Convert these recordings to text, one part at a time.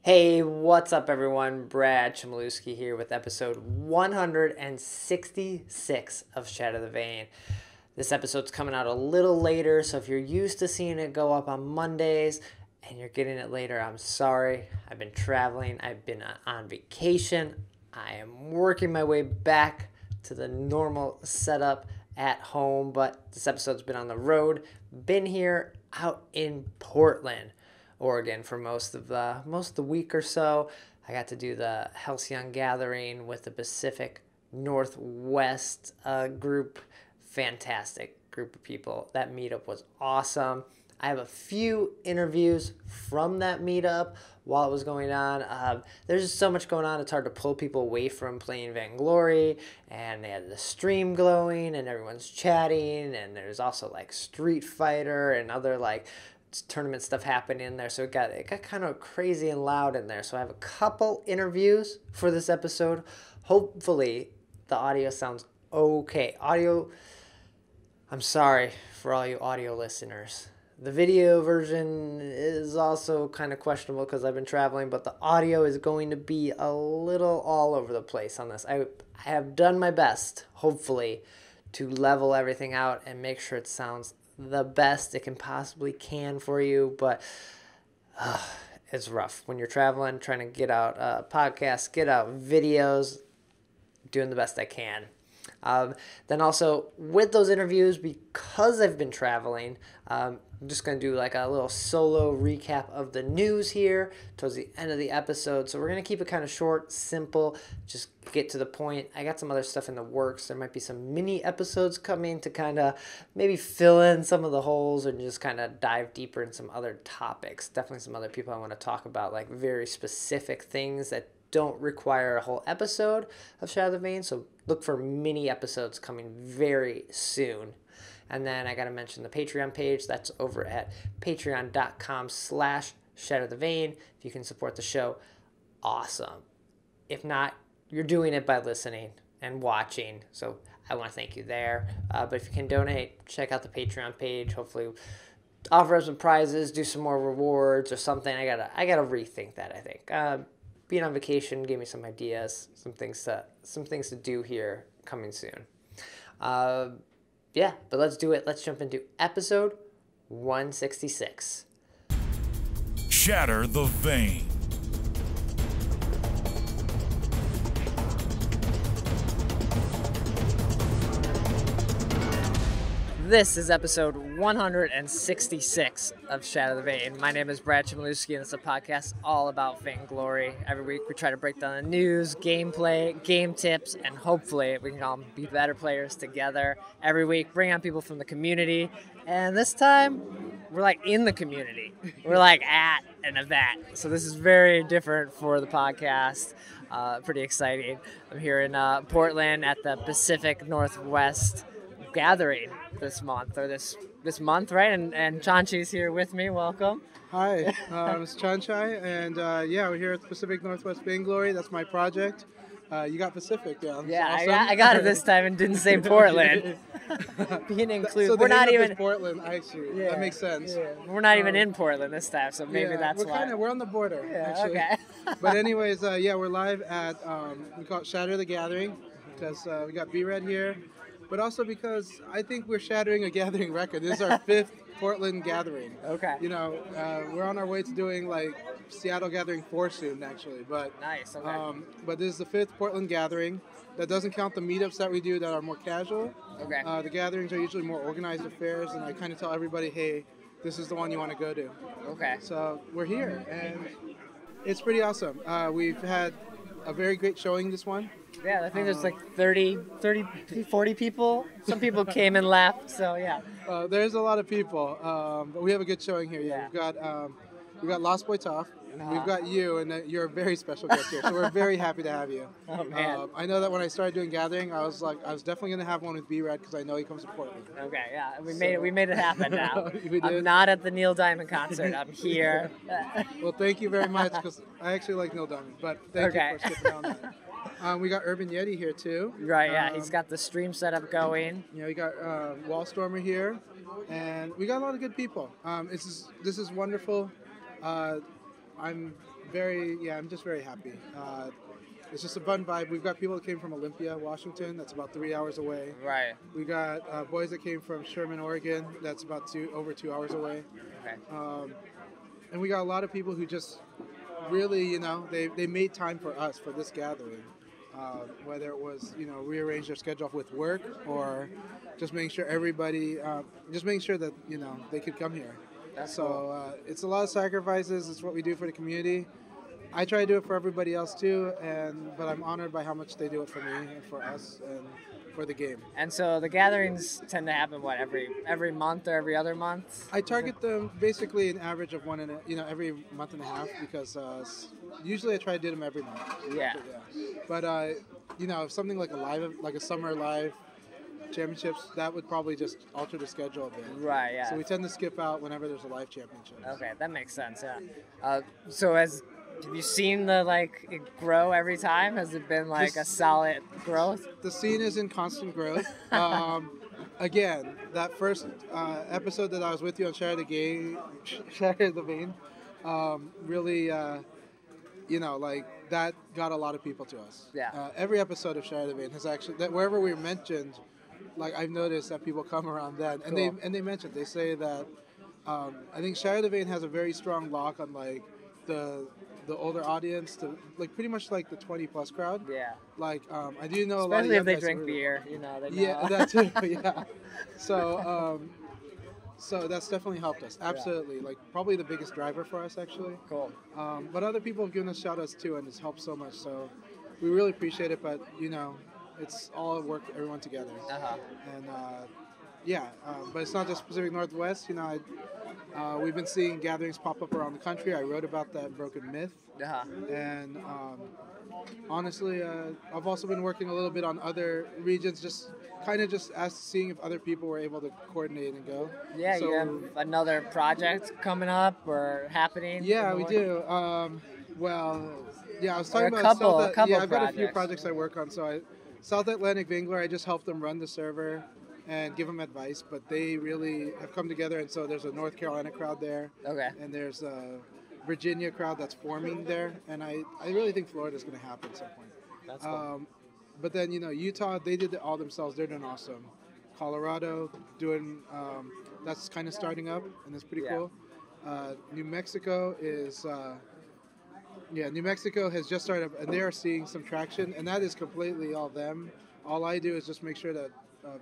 Hey, what's up, everyone? Brad Chmielewski here with episode 166 of Shatter the Vain. This episode's coming out a little later, so if you're used to seeing it go up on Mondays and you're getting it later, I'm sorry. I've been traveling, I've been on vacation. I am working my way back to the normal setup at home, but this episode's been on the road, been here out in Portland, Oregon for most of the week or so. I got to do the Halcyon Gathering with the Pacific Northwest group. Fantastic group of people. That meetup was awesome. I have a few interviews from that meetup while it was going on. There's just so much going on. It's hard to pull people away from playing Vainglory, and they had the stream glowing, and everyone's chatting, and there's also like Street Fighter and other like tournament stuff happening in there, so it got kind of crazy and loud in there. So I have a couple interviews for this episode. Hopefully the audio sounds okay. I'm sorry for all you audio listeners. The video version is also kind of questionable because I've been traveling, but the audio is going to be a little all over the place on this. I have done my best, hopefully, to level everything out and make sure it sounds the best it can possibly can for you, but it's rough when you're traveling, trying to get out podcasts, get out videos, doing the best I can. Then also with those interviews, because I've been traveling, I'm just going to do like a little solo recap of the news here towards the end of the episode. So we're going to keep it kind of short, simple, just get to the point. I got some other stuff in the works. There might be some mini episodes coming to kind of maybe fill in some of the holes and just kind of dive deeper in some other topics. Definitely some other people I want to talk about, like very specific things that don't require a whole episode of Shatter the Vain, so look for mini episodes coming very soon. And then I got to mention the Patreon page. That's over at patreon.com/shatterthevain. If you can support the show, awesome. If not, you're doing it by listening and watching, so I want to thank you there. But if you can donate, check out the Patreon page. Hopefully offer up some prizes, do some more rewards or something. I gotta rethink that, I think. Being on vacation gave me some ideas, some things to do here coming soon. Yeah, but let's do it. Let's jump into episode 166. Shatter the Vain. This is episode 166 of Shatter the Vain. My name is Brad Chmielewski, and it's a podcast all about Vainglory. Every week we try to break down the news, gameplay, game tips, and hopefully we can all be better players together. Every week, bring on people from the community, and this time we're like in the community. We're like at an event, so this is very different for the podcast. Pretty exciting. I'm here in Portland at the Pacific Northwest Gathering this month, right? And Chanchi's here with me. Welcome. Hi, it's Chanchai, and yeah, we're here at the Pacific Northwest Vainglory. That's my project. You got Pacific, yeah. Yeah, Awesome. I got it this time and didn't say Portland. Being included, so we're not even Portland. I see. Yeah, that makes sense. Yeah. We're not even in Portland this time, so maybe yeah, that's why. We're on the border. Yeah, actually. okay. But anyways, yeah, we're live at we call it Shatter the Gathering because we got B-Red here. But also because I think we're shattering a gathering record. This is our 5th Portland gathering. Okay. You know, we're on our way to doing like Seattle Gathering 4 soon, actually. But nice. Okay. But this is the 5th Portland gathering. That doesn't count the meetups that we do that are more casual. Okay. The gatherings are usually more organized affairs, and I kind of tell everybody, hey, this is the one you want to go to. Okay. So we're here, and it's pretty awesome. We've had a very great showing this one. Yeah, I think there's like 40 people. Some people came and left, so yeah. There's a lot of people, but we have a good showing here. Yeah. We've got Lost Boy Tough, we've got you, and you're a very special guest here. So we're very happy to have you. Oh man. I know that when I started doing gathering, I was definitely gonna have one with B-Rad because I know he comes to Portland. Okay, yeah, we made it happen now. We did. I'm not at the Neil Diamond concert. I'm here. Well, thank you very much because I actually like Neil Diamond, but thank you for skipping on that. We got Urban Yeti here too. Right, yeah, he's got the stream setup going. Yeah, we got Wallstormer here, and we got a lot of good people. This is wonderful. I'm I'm just very happy. It's just a fun vibe. We've got people that came from Olympia, Washington. That's about 3 hours away. Right. We got boys that came from Sherman, Oregon. That's about over 2 hours away. Okay. And we got a lot of people who just really, they made time for us for this gathering. Whether it was, rearrange their schedule with work or just making sure everybody, just making sure that, they could come here. That's so cool. It's a lot of sacrifices. It's what we do for the community. I try to do it for everybody else too, but I'm honored by how much they do it for me and for us and for the game. And so the gatherings tend to happen every month or every other month? I target them basically an average of every month and a half because usually I try to do them every month. Yeah. But something like a summer live championships, that would probably just alter the schedule a bit. Right. Yeah. So we tend to skip out whenever there's a live championship. Okay, that makes sense. Yeah. Have you seen it grow every time? Has it been a solid growth? The scene is in constant growth. Again, that first episode that I was with you on Shatter the Vain, really, that got a lot of people to us. Yeah. Every episode of Shatter the Vain has actually, that wherever we're mentioned, I've noticed that people come around then, and cool. they say that I think Shatter the Vain has a very strong lock on the older audience, to pretty much the 20+ crowd. Yeah. I do know especially a lot of if they drink beer, they know. Yeah, that's it. Yeah. So that's definitely helped us. Absolutely. Yeah. Probably the biggest driver for us actually. Cool. But other people have given us shout outs too, and it's helped so much. So we really appreciate it. But it's all work, everyone together. Uh-huh. And but it's not just Pacific Northwest. We've been seeing gatherings pop up around the country. I wrote about that in Broken Myth. Uh-huh. And honestly, I've also been working a little bit on other regions, just seeing if other people were able to coordinate and go. Yeah, so, you have another project coming up or happening? Yeah, we do. I was talking about a couple I've got a few projects. projects I work on. So South Atlantic Vainglory, I just help them run the server and give them advice, but they really have come together, and so there's a North Carolina crowd there. Okay. And there's a Virginia crowd that's forming there, and I really think Florida's going to happen at some point. That's cool. But then, Utah, they did it all themselves. They're doing awesome. Colorado, doing, that's kind of starting up, and that's pretty cool. New Mexico is, New Mexico has just started up, and they are seeing some traction, and that is completely all them. All I do is just make sure that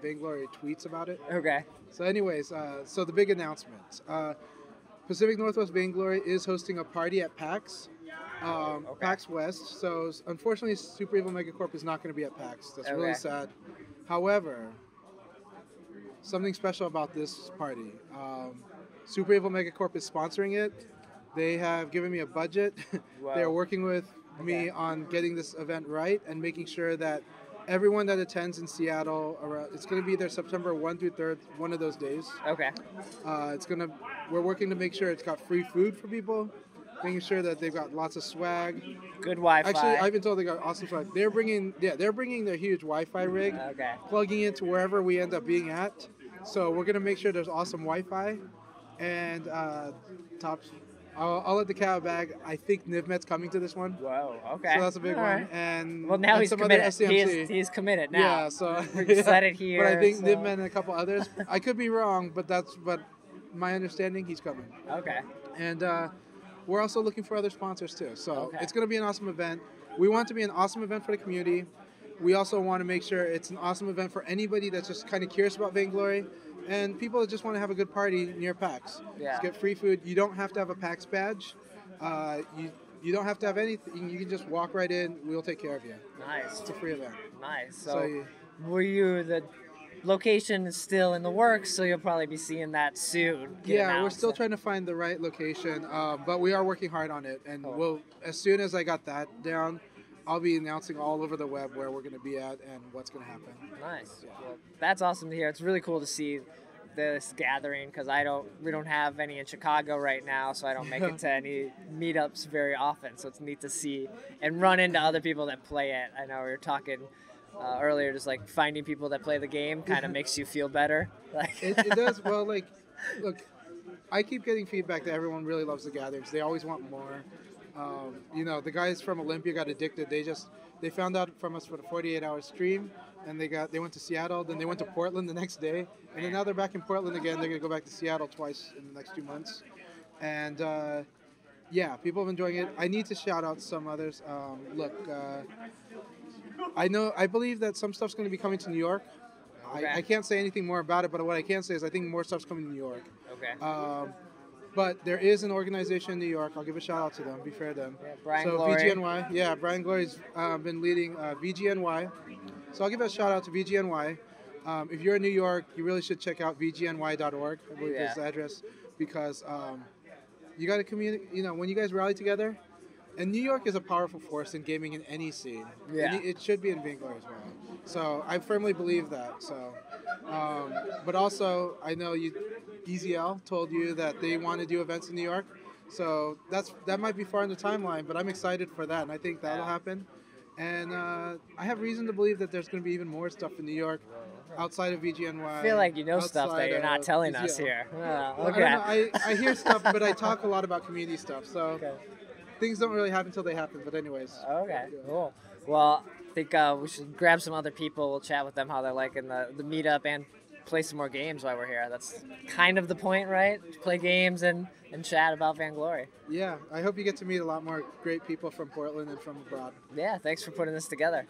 Vainglory tweets about it. Okay. So anyways, so the big announcement. Pacific Northwest Vainglory is hosting a party at PAX. PAX West. So unfortunately, Super Evil Megacorp is not going to be at PAX. That's really sad. However, something special about this party. Super Evil Megacorp is sponsoring it. They have given me a budget. Wow. They're working with me on getting this event right and making sure that everyone that attends in Seattle, it's going to be there September 1 through 3rd, one of those days. Okay. We're working to make sure it's got free food for people, making sure that they've got lots of swag. Good Wi-Fi. Actually, I've been told they got awesome swag. They're bringing their huge Wi-Fi rig, plugging into wherever we end up being at. So we're going to make sure there's awesome Wi-Fi and tops. I'll let the cat bag. I think Nivmet's coming to this one. Whoa, okay. So that's a big one. Right. And now he's some committed. other SCMC. He's committed now. Yeah, so we said it here. But I think so. Nivmet and a couple others. I could be wrong, but my understanding, he's coming. Okay. And we're also looking for other sponsors too. So it's going to be an awesome event. We want it to be an awesome event for the community. We also want to make sure it's an awesome event for anybody that's just kind of curious about Vainglory. And people that just want to have a good party near PAX. Yeah. Just get free food. You don't have to have a PAX badge. You don't have to have anything. You can just walk right in. We'll take care of you. Nice. It's a free event. Nice. So the location is still in the works, so you'll probably be seeing that soon. Yeah, we're still trying to find the right location, but we are working hard on it. And as soon as I got that down, I'll be announcing all over the web where we're going to be at and what's going to happen. Nice. Yeah. Well, that's awesome to hear. It's really cool to see this gathering because we don't have any in Chicago right now, so I don't make it to any meetups very often. So it's neat to see and run into other people that play it. I know we were talking earlier, just finding people that play the game kind of makes you feel better. It does. Well, look, I keep getting feedback that everyone really loves the gatherings. They always want more. The guys from Olympia got addicted. They found out from us for the 48-hour stream, and they went to Seattle. Then they went to Portland the next day, and then now they're back in Portland again. They're gonna go back to Seattle twice in the next 2 months, and yeah, people have been enjoying it. I need to shout out some others. I believe that some stuff's going to be coming to New York. Okay. I can't say anything more about it, but what I can say is I think more stuff's coming to New York. Okay. But there is an organization in New York. I'll give a shout out to them. Be fair to them. Yeah, Brian so Glory. VGNY. Yeah, Brian Glory's been leading VGNY. So I'll give a shout out to VGNY. If you're in New York, you really should check out VGNY.org. I believe is the address, because you got to communicate. When you guys rally together, and New York is a powerful force in gaming in any scene. Yeah. And it should be in Vainglory as well. So I firmly believe that. So, but also I know EZL told you that they want to do events in New York. So that might be far in the timeline, but I'm excited for that, and I think that'll happen. And I have reason to believe that there's going to be even more stuff in New York outside of VGNY. I feel like you know stuff that you're not telling us here. Okay. I hear stuff, but I talk a lot about community stuff. So things don't really happen until they happen. But anyways. Okay, cool. Well, I think we should grab some other people. We'll chat with them how they're liking the meetup and play some more games while we're here. That's kind of the point, right? To play games and chat about Vainglory. Yeah, I hope you get to meet a lot more great people from Portland and from abroad. Yeah, thanks for putting this together.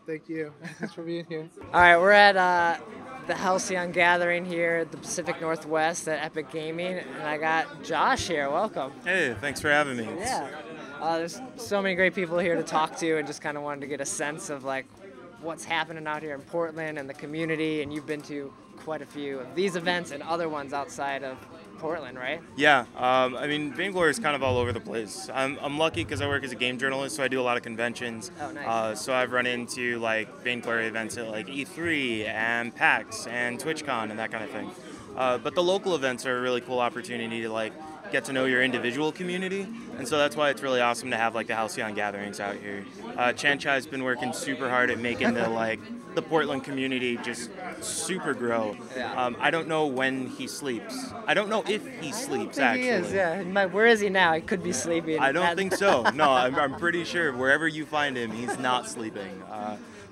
Thank you. Thanks for being here. All right, we're at the Halcyon Gathering here at the Pacific Northwest at Epic Gaming, and I got Josh here. Welcome. Hey, thanks for having me. Yeah. There's so many great people here to talk to, and just kind of wanted to get a sense of like what's happening out here in Portland and the community. And you've been to quite a few of these events and other ones outside of Portland, right? Yeah, I mean, Vainglory is kind of all over the place. I'm lucky because I work as a game journalist, so I do a lot of conventions. Oh, nice. So I've run into like Vainglory events at like E3 and PAX and TwitchCon and that kind of thing. But the local events are a really cool opportunity to like get to know your individual community, and so that's why it's really awesome to have like the Halcyon Gatherings out here. Chanchai's been working super hard at making the Portland community just super grow. Yeah. I don't know when he sleeps. I don't know if he sleeps, I think actually. he is, yeah. Where is he now? He could be sleeping. I don't think so. No, I'm pretty sure wherever you find him, he's not sleeping.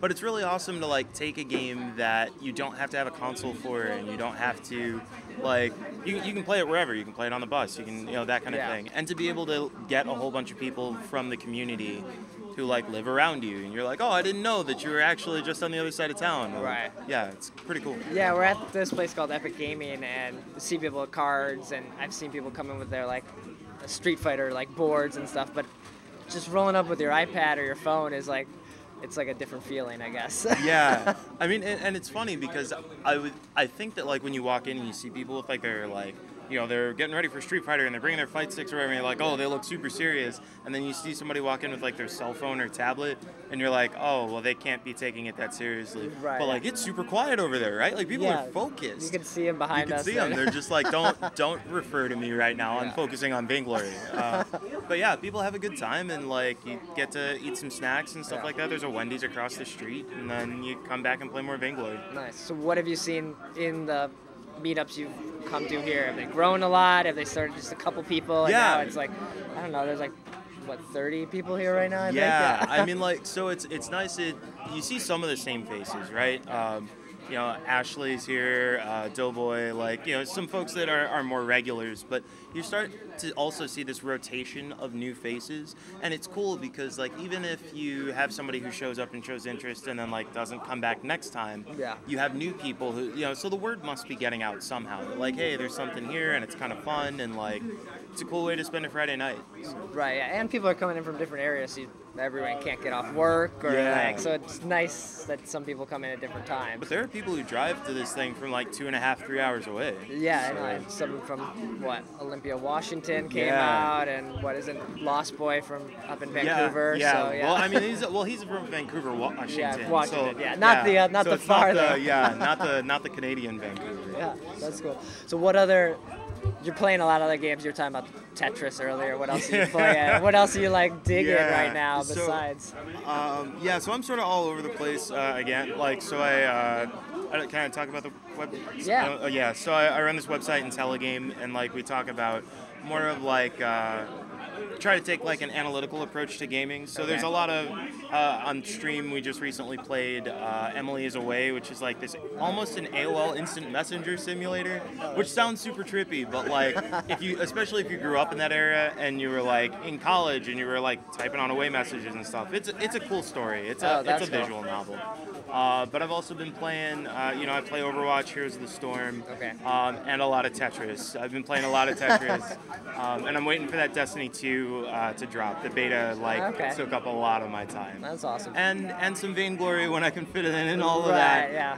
But it's really awesome to like take a game that you don't have to have a console for, and you don't have to like you can play it wherever. You can play it on the bus. You can that kind of thing. And to be able to get a whole bunch of people from the community who like live around you, and you're like, oh, I didn't know that you were actually just on the other side of town. Right. Yeah, it's pretty cool. Yeah, we're at this place called Epic Gaming, and see people with cards, and I've seen people come in with their like Street Fighter like boards and stuff. But just rolling up with your iPad or your phone is like, it's like a different feeling, I guess. Yeah, I mean, and it's funny because I think that like when you walk in and you see people with like their like they're getting ready for Street Fighter and they're bringing their fight sticks or whatever, and you're like, oh, they look super serious. And then you see somebody walk in with like their cell phone or tablet, and you're like, oh, well, they can't be taking it that seriously. Right. But like, it's super quiet over there, right? Like people are focused. You can see them behind us. You can see them. They're just like, don't refer to me right now. I'm focusing on Vainglory. But yeah, people have a good time, and like you get to eat some snacks and stuff like that. There's a Wendy's across the street, and then you come back and play more Vainglory. Nice. So what have you seen in the meetups you've come to here? Have they grown a lot? Have they started just a couple people? And now it's like, I don't know, there's like, what, 30 people here right now, I think? Yeah, I mean, like, so it's nice that you see some of the same faces, right? Ashley's here, Doughboy, like, some folks that are more regulars, but you start to also see this rotation of new faces, and it's cool because, like, even if you have somebody who shows up and shows interest and then, like, doesn't come back next time, you have new people who, so the word must be getting out somehow. Like, hey, there's something here, and it's kind of fun, and, like, it's a cool way to spend a Friday night. Right, yeah. And people are coming in from different areas, so everyone can't get off work, or like, so it's nice that some people come in at different times. But there are people who drive to this thing from like 2.5, 3 hours away. Yeah, so. And some from Olympia, Washington came out, and Lost Boy from up in Vancouver. Yeah. So, Well, I mean, he's from Vancouver, Washington. Yeah, Washington. So, not the far though. not the Canadian Vancouver. Yeah, that's cool. So what other? You're playing a lot of other games. You were talking about Tetris earlier. What else are you playing? What else are you like digging right now besides? So I'm sort of all over the place again. Like, so can I talk about the web? Yeah. So I run this website, IntelliGame, and like we talk about more of like try to take like an analytical approach to gaming. So there's a lot of on stream. We just recently played Emily is Away, which is like this almost an AOL instant messenger simulator, which sounds super trippy. But like especially if you grew up in that era and you were like in college and you were like typing on away messages and stuff, it's a cool story. It's a visual novel. But I've also been playing, I play Overwatch, Heroes of the Storm, and a lot of Tetris. I've been playing a lot of Tetris, and I'm waiting for that Destiny 2 to drop. The beta took up a lot of my time. That's awesome. And some Vainglory when I can fit it in and all of that. Yeah.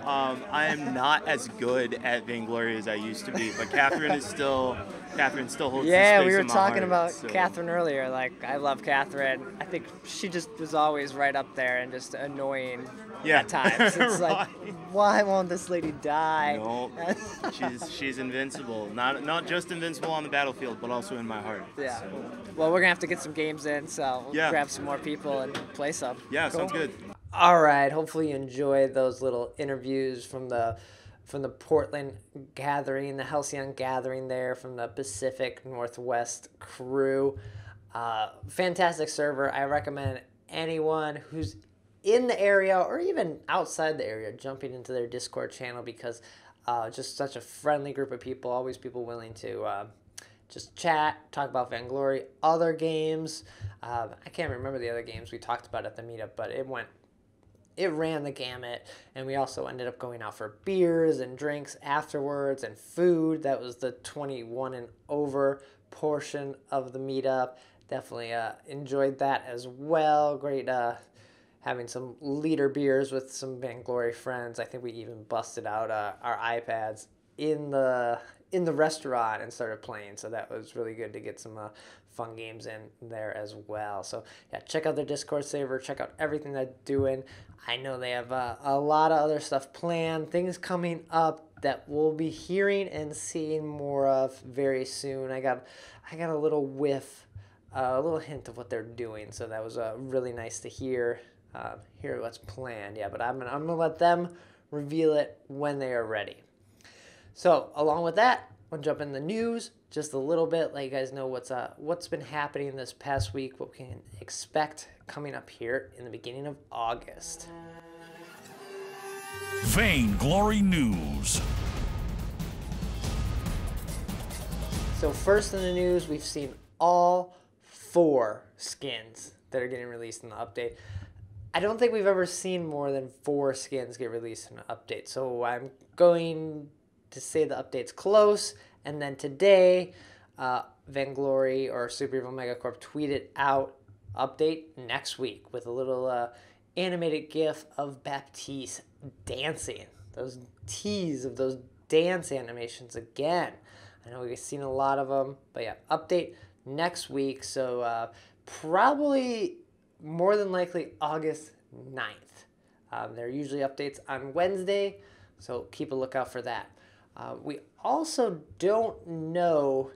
I am not as good at Vainglory as I used to be, but Catherine still holds the space Yeah, we were in my talking heart, about Catherine earlier. Like, I love Catherine. I think she just was always right up there and just annoying at times. It's like, why won't this lady die? No, she's invincible. Not just invincible on the battlefield, but also in my heart. Yeah. So. Well, we're gonna have to get some games in, so we'll Yeah. grab some more people and play some. Yeah, Cool. sounds good. All right. Hopefully you enjoyed those little interviews from the Portland gathering, the Halcyon Gathering there from the Pacific Northwest crew. Fantastic server. I recommend anyone who's in the area or even outside the area jumping into their Discord channel because just such a friendly group of people, always people willing to just chat, talk about Vainglory, other games. I can't remember the other games we talked about at the meetup, but it ran the gamut, and we also ended up going out for beers and drinks afterwards and food. That was the 21 and over portion of the meetup. Definitely enjoyed that as well. Great having some liter beers with some Vainglory friends. I think we even busted out our iPads in the restaurant and started playing, so that was really good to get some fun games in there as well. So yeah, check out their Discord server, check out everything they're doing. I know they have a lot of other stuff planned, things coming up that we'll be hearing and seeing more of very soon. I got a little whiff, a little hint of what they're doing, so that was really nice to hear what's planned. Yeah, but I'm gonna let them reveal it when they are ready. So along with that, we'll jump in the news just a little bit, let you guys know what's been happening this past week, what we can expect coming up here in the beginning of August. Vainglory News. So first in the news, we've seen all 4 skins that are getting released in the update. I don't think we've ever seen more than 4 skins get released in an update, so I'm going to say the update's close. And then today, Vainglory or Super Evil Megacorp tweeted out update next week with a little animated GIF of Baptiste dancing. Those tease of those dance animations again. I know we've seen a lot of them, but yeah, update next week. So probably more than likely August 9th. There are usually updates on Wednesday, so keep a lookout for that. We also don't know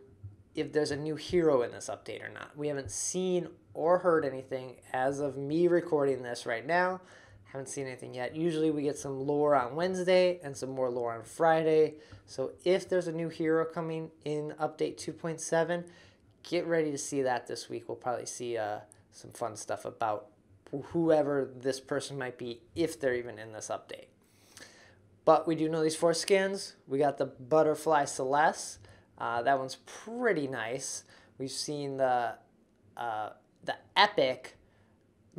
if there's a new hero in this update or not. We haven't seen or heard anything as of me recording this right now. Haven't seen anything yet. Usually we get some lore on Wednesday and some more lore on Friday. So if there's a new hero coming in update 2.7, get ready to see that this week. We'll probably see some fun stuff about whoever this person might be, if they're even in this update. But we do know these 4 skins. We got the Butterfly Celeste. That one's pretty nice. We've seen the epic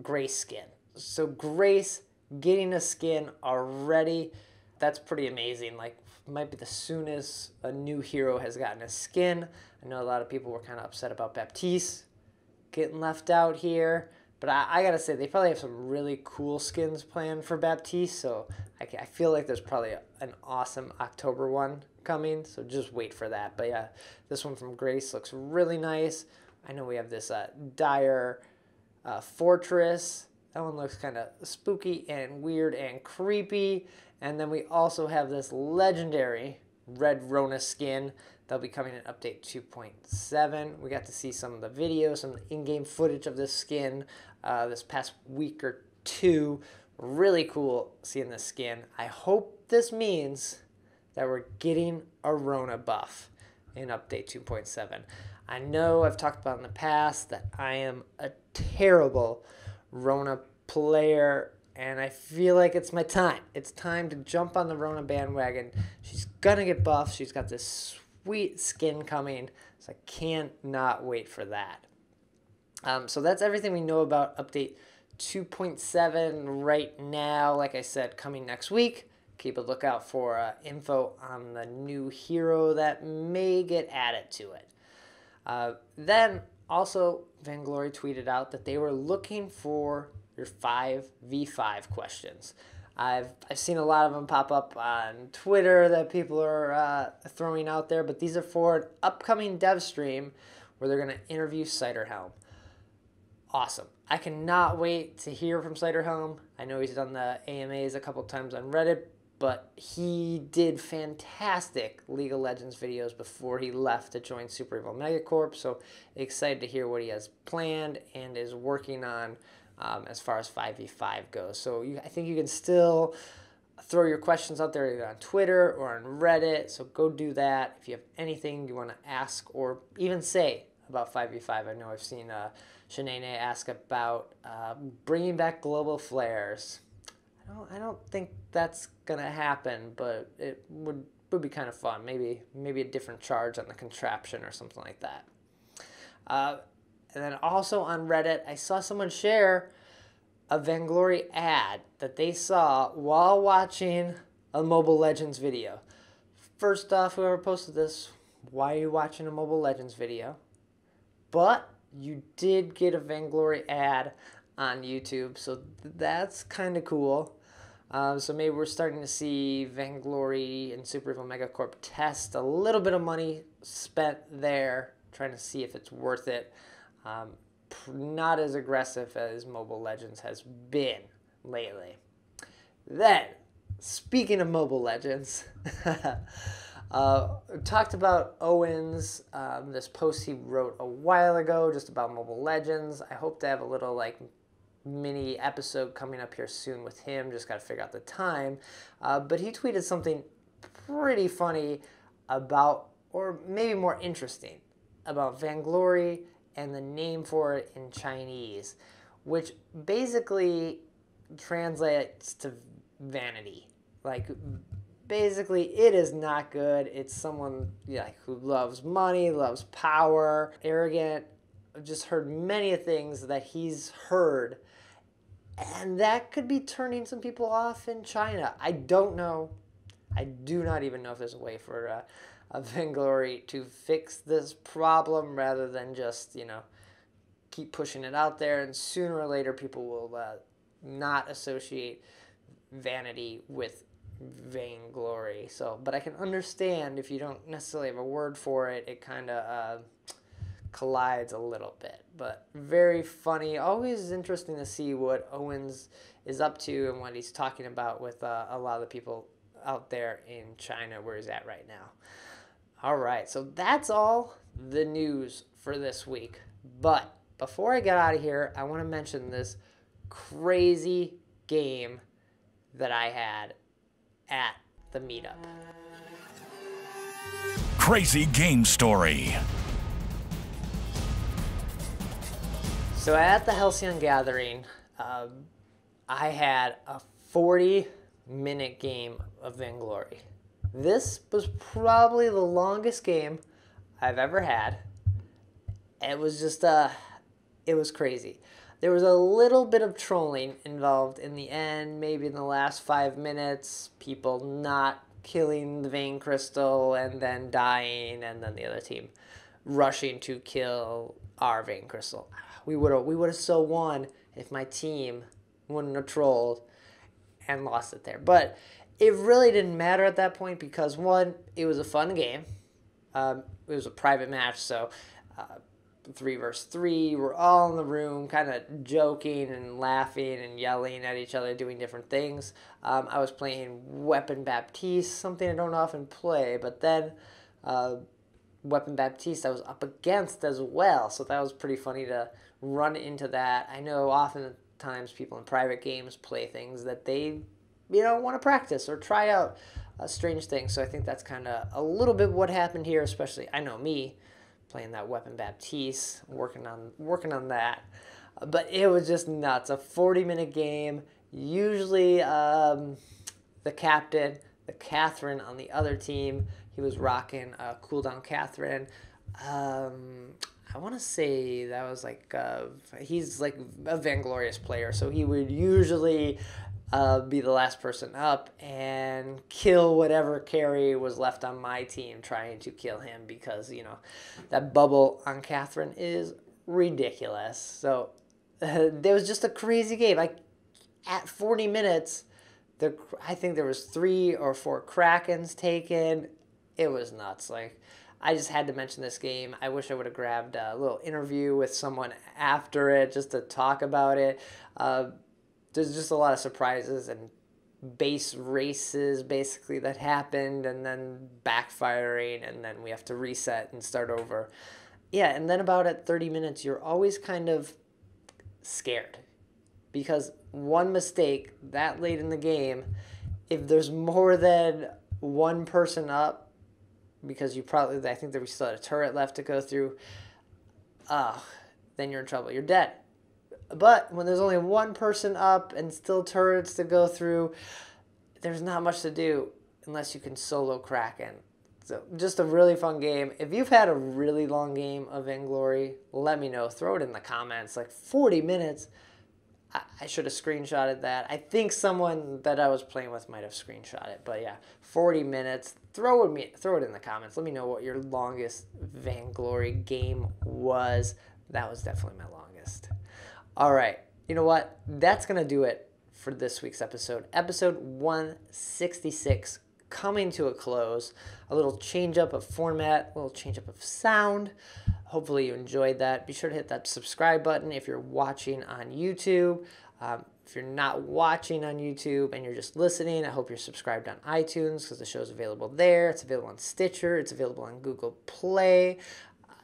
Grace skin. So Grace getting a skin already, that's pretty amazing. Like, might be the soonest a new hero has gotten a skin. I know a lot of people were kind of upset about Baptiste getting left out here. But I gotta say, they probably have some really cool skins planned for Baptiste, so I feel like there's probably an awesome October one coming, so just wait for that. But yeah, this one from Grace looks really nice. I know we have this Dire Fortress. That one looks kind of spooky and weird and creepy. And then we also have this legendary Red Rona skin. That'll be coming in update 2.7. We got to see some of the videos, some in-game footage of this skin this past week or two. Really cool seeing this skin. I hope this means that we're getting a Rona buff in update 2.7. I know I've talked about in the past that I am a terrible Rona player, and I feel like it's my time. It's time to jump on the Rona bandwagon. She's gonna get buffed. She's got this sweet skin coming, so I can't not wait for that. So that's everything we know about update 2.7 right now. Like I said, coming next week. Keep a lookout for info on the new hero that may get added to it. Then also, Vainglory tweeted out that they were looking for your 5v5 questions. I've seen a lot of them pop up on Twitter that people are throwing out there, but these are for an upcoming dev stream where they're going to interview Ciderhelm. Awesome. I cannot wait to hear from Ciderhelm. I know he's done the AMAs a couple times on Reddit, but he did fantastic League of Legends videos before he left to join Super Evil Megacorp, so excited to hear what he has planned and is working on as far as 5v5 goes. So I think you can still throw your questions out there either on Twitter or on Reddit, so go do that. If you have anything you want to ask or even say about 5v5, I know I've seen Shanae ask about bringing back global flares. I don't think that's gonna happen, but it would be kind of fun. Maybe a different charge on the contraption or something like that. And then also on Reddit, I saw someone share a Vainglory ad that they saw while watching a Mobile Legends video. First off, whoever posted this, why are you watching a Mobile Legends video? But you did get a Vainglory ad on YouTube, so that's kind of cool. So maybe we're starting to see Vainglory and Super Evil Megacorp test a little bit of money spent there, trying to see if it's worth it. Not as aggressive as Mobile Legends has been lately. Then, speaking of Mobile Legends, talked about Owen's, this post he wrote a while ago just about Mobile Legends. I hope to have a little mini episode coming up here soon with him. Just got to figure out the time. But he tweeted something pretty funny about, or maybe more interesting, about Vainglory and the name for it in Chinese, which basically translates to vanity. Basically, it is not good. It's someone who loves money, loves power, arrogant. I've just heard many things that he's heard, and that could be turning some people off in China. I don't know. I do not even know if there's a way for a Vainglory to fix this problem rather than just, keep pushing it out there, and sooner or later people will not associate vanity with Vainglory. But I can understand if you don't necessarily have a word for it, it kind of collides a little bit. But very funny. Always interesting to see what Owens is up to and what he's talking about with a lot of the people out there in China where he's at right now. All right, so that's all the news for this week. But before I get out of here, I want to mention this crazy game that I had at the meetup. Crazy game story. So at the Halcyon Gathering, I had a 40-minute game of Vainglory. This was probably the longest game I've ever had. It was just, it was crazy. There was a little bit of trolling involved in the end, maybe in the last 5 minutes, people not killing the Vein Crystal and then dying, and then the other team rushing to kill our Vein Crystal. We would have so won if my team wouldn't have trolled and lost it there. But it really didn't matter at that point because, one, it was a fun game. It was a private match, so 3 versus 3. We're all in the room kind of joking and laughing and yelling at each other, doing different things. I was playing Weapon Baptiste, something I don't often play, but then Weapon Baptiste I was up against as well, so that was pretty funny to run into that. I know oftentimes people in private games play things that they want to practice or try out strange things, so I think that's kind of a little bit what happened here, especially, I know me, playing that Weapon Baptiste, working on that. But it was just nuts. A 40-minute game. Usually the captain, the Catherine on the other team, he was rocking a cooldown Catherine. I want to say that was like, he's like a Vainglorious player, so he would usually be the last person up and kill whatever carry was left on my team trying to kill him, because, you know, that bubble on Catherine is ridiculous. So there was just a crazy game. Like, at 40 minutes, I think there was 3 or 4 Krakens taken. It was nuts. Like, I just had to mention this game. I wish I would have grabbed a little interview with someone after it just to talk about it. There's just a lot of surprises and base races, basically, that happened, and then backfiring, and then we have to reset and start over. Yeah, and then about at 30 minutes, you're always kind of scared, because one mistake that late in the game, if there's more than one person up, because I think that we still had a turret left to go through, then you're in trouble. You're dead. But when there's only one person up and still turrets to go through, there's not much to do unless you can solo Kraken. So just a really fun game. If you've had a really long game of Vainglory, let me know. Throw it in the comments. Like 40 minutes. I should have screenshotted that. I think someone that I was playing with might have screenshot it. But yeah, 40 minutes. Throw it in the comments. Let me know what your longest Vainglory game was. That was definitely my longest. All right. You know what? That's going to do it for this week's episode. Episode 166 coming to a close. A little change up of format, a little change up of sound. Hopefully you enjoyed that. Be sure to hit that subscribe button if you're watching on YouTube. If you're not watching on YouTube and you're just listening, I hope you're subscribed on iTunes, because the show's available there. It's available on Stitcher. It's available on Google Play,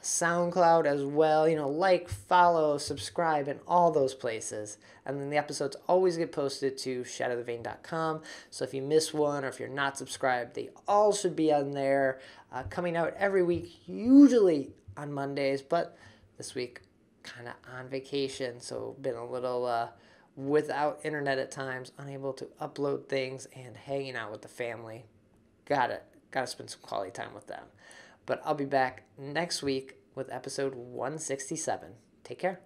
SoundCloud as well. You know, like, follow, subscribe, and all those places. And then the episodes always get posted to shatterthevain.com. So if you miss one or if you're not subscribed, they all should be on there. Coming out every week, usually on Mondays, but this week kind of on vacation, so been a little without internet at times, unable to upload things, and hanging out with the family. Gotta spend some quality time with them. But I'll be back next week with episode 167. Take care.